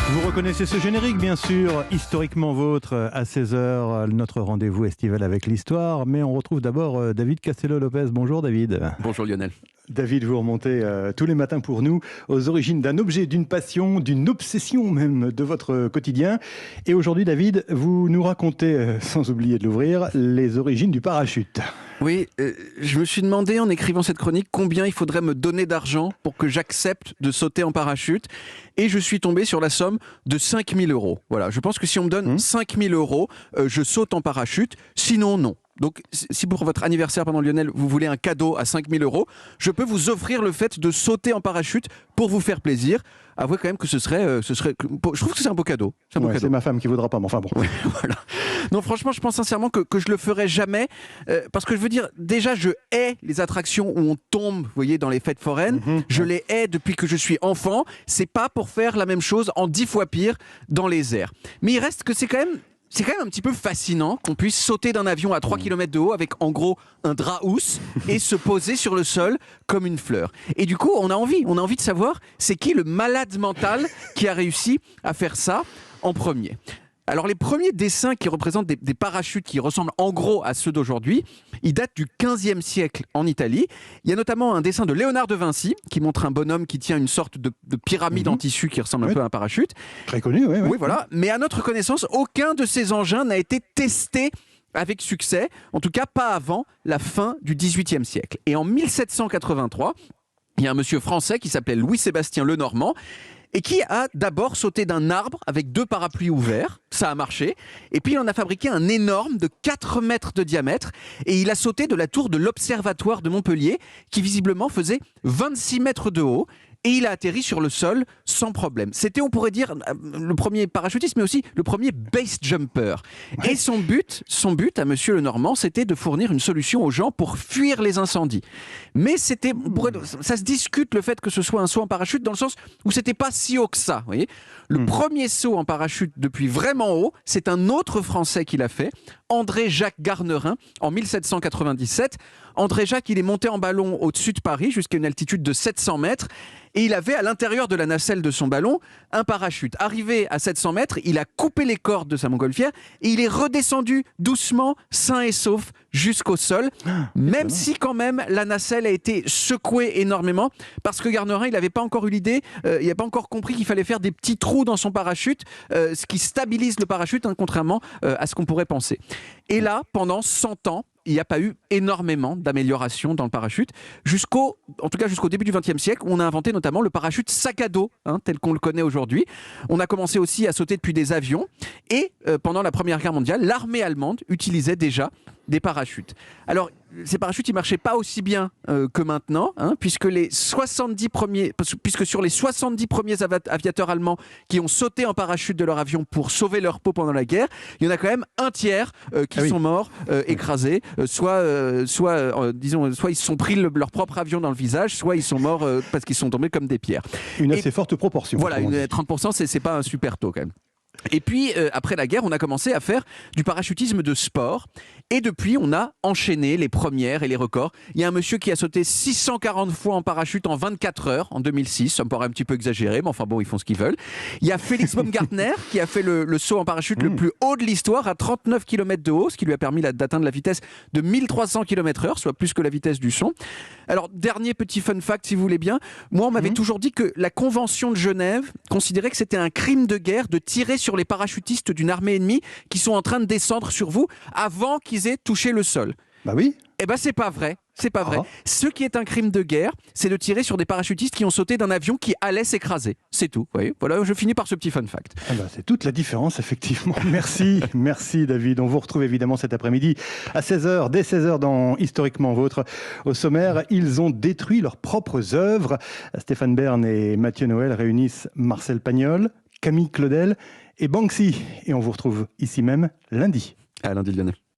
Vous reconnaissez ce générique, bien sûr, historiquement vôtre, à 16 h, notre rendez-vous estival avec l'histoire. Mais on retrouve d'abord David Castello-Lopez. Bonjour David. Bonjour Lionel. David, vous remontez tous les matins pour nous aux origines d'un objet, d'une passion, d'une obsession même de votre quotidien. Et aujourd'hui, David, vous nous racontez, sans oublier de l'ouvrir, les origines du parachute. Oui, je me suis demandé en écrivant cette chronique combien il faudrait me donner d'argent pour que j'accepte de sauter en parachute. Et je suis tombé sur la somme de 5 000 €. Voilà, je pense que si on me donne 5 000 €, je saute en parachute. Sinon, non. Donc, si pour votre anniversaire, pendant Lionel, vous voulez un cadeau à 5 000 €, je peux vous offrir le fait de sauter en parachute pour vous faire plaisir. Avouez quand même que ce serait, je trouve que c'est un beau cadeau. C'est ma femme qui voudra pas, mais enfin bon. Ouais, voilà. Non, franchement, je pense sincèrement que je le ferai jamais, parce que je veux dire, déjà, je hais les attractions où on tombe, vous voyez, dans les fêtes foraines. Je les hais depuis que je suis enfant. C'est pas pour faire la même chose en 10 fois pire dans les airs. Mais il reste que c'est quand même un petit peu fascinant qu'on puisse sauter d'un avion à 3 km de haut avec en gros un drap housse et se poser sur le sol comme une fleur. Et du coup, on a envie de savoir c'est qui le malade mental qui a réussi à faire ça en premier. Alors les premiers dessins qui représentent des parachutes qui ressemblent en gros à ceux d'aujourd'hui, ils datent du 15e siècle en Italie. Il y a notamment un dessin de Léonard de Vinci qui montre un bonhomme qui tient une sorte de pyramide en tissu qui ressemble un peu à un parachute. Très connu, oui. Oui, voilà. Mais à notre connaissance, aucun de ces engins n'a été testé avec succès, en tout cas pas avant la fin du 18e siècle. Et en 1783, il y a un monsieur français qui s'appelait Louis-Sébastien Lenormand et qui a d'abord sauté d'un arbre avec 2 parapluies ouverts. Ça a marché. Et puis, il en a fabriqué un énorme de 4 mètres de diamètre. Et il a sauté de la tour de l'Observatoire de Montpellier, qui visiblement faisait 26 mètres de haut. Et il a atterri sur le sol sans problème. C'était, on pourrait dire, le premier parachutiste, mais aussi le premier base jumper. Ouais. Et son but à monsieur Lenormand, c'était de fournir une solution aux gens pour fuir les incendies. Mais ça se discute le fait que ce soit un saut en parachute, dans le sens où c'était pas si haut que ça. Vous voyez, le premier saut en parachute depuis vraiment haut, c'est un autre Français qui l'a fait, André-Jacques Garnerin, en 1797. André-Jacques, il est monté en ballon au-dessus de Paris jusqu'à une altitude de 700 mètres. Et il avait à l'intérieur de la nacelle de son ballon un parachute. Arrivé à 700 mètres, il a coupé les cordes de sa montgolfière et il est redescendu doucement, sain et sauf, jusqu'au sol. Même si quand même la nacelle a été secouée énormément parce que Garnerin, il n'avait pas encore eu l'idée, il n'avait pas encore compris qu'il fallait faire des petits trous dans son parachute, ce qui stabilise le parachute, contrairement à ce qu'on pourrait penser. Et là, pendant 100 ans, il n'y a pas eu énormément d'amélioration dans le parachute, jusqu'au début du XXe siècle, où on a inventé notamment le parachute sac à dos, tel qu'on le connaît aujourd'hui. On a commencé aussi à sauter depuis des avions, et pendant la Première Guerre mondiale, l'armée allemande utilisait déjà des parachutes. Alors, ces parachutes, ils marchaient pas aussi bien que maintenant, puisque sur les 70 premiers aviateurs allemands qui ont sauté en parachute de leur avion pour sauver leur peau pendant la guerre, il y en a quand même un tiers qui sont morts écrasés, soit ils se sont pris leur propre avion dans le visage, soit ils sont morts parce qu'ils sont tombés comme des pierres. Une assez forte proportion. Voilà, 30%, c'est pas un super taux quand même. Et puis, après la guerre, on a commencé à faire du parachutisme de sport. Et depuis, on a enchaîné les premières et les records. Il y a un monsieur qui a sauté 640 fois en parachute en 24 heures en 2006. Ça me paraît un petit peu exagéré, mais enfin bon, ils font ce qu'ils veulent. Il y a Félix Baumgartner qui a fait le saut en parachute le plus haut de l'histoire à 39 km de haut, ce qui lui a permis d'atteindre la vitesse de 1300 km/h, soit plus que la vitesse du son. Alors, dernier petit fun fact, si vous voulez bien. Moi, on m'avait toujours dit que la Convention de Genève considérait que c'était un crime de guerre de tirer sur les parachutistes d'une armée ennemie qui sont en train de descendre sur vous avant qu'ils aient touché le sol. Bah oui. Eh ben, c'est pas vrai. C'est pas vrai. Ce qui est un crime de guerre, c'est de tirer sur des parachutistes qui ont sauté d'un avion qui allait s'écraser. C'est tout. Vous voyez, voilà, je finis par ce petit fun fact. C'est toute la différence, effectivement. Merci, merci David. On vous retrouve évidemment cet après-midi à 16 h, dès 16 h dans Historiquement Vôtre. Au sommaire, ils ont détruit leurs propres œuvres. Stéphane Bern et Mathieu Noël réunissent Marcel Pagnol, Camille Claudel et Banksy. Et on vous retrouve ici même lundi. À lundi, Lionel.